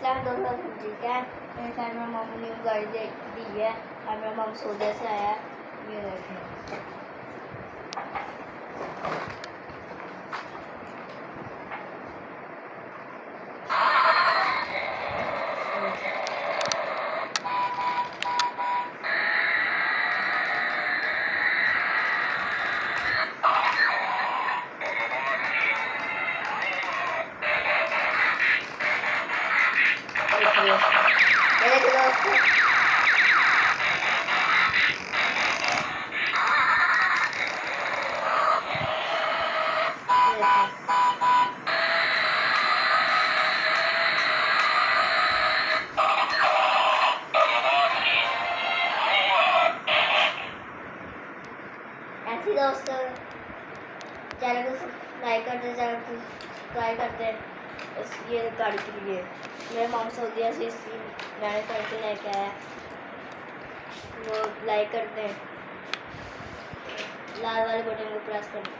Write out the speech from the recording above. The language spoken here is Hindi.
दोस्तों ठीक है। मेरे ख्याल में मामू ने गाड़ी दी है और मेरा मामू सऊदी से आया है। ये देखें ऐसी दोस्तों चैनल को लाइक करते, चैनल को सब्सक्राइब करते ये गाड़ी के लिए। मेरे मामू सऊदी से इसकी मैंने करके लेके आया, वो लाइक करते हैं, लाल वाले बटन को प्रेस करते हैं।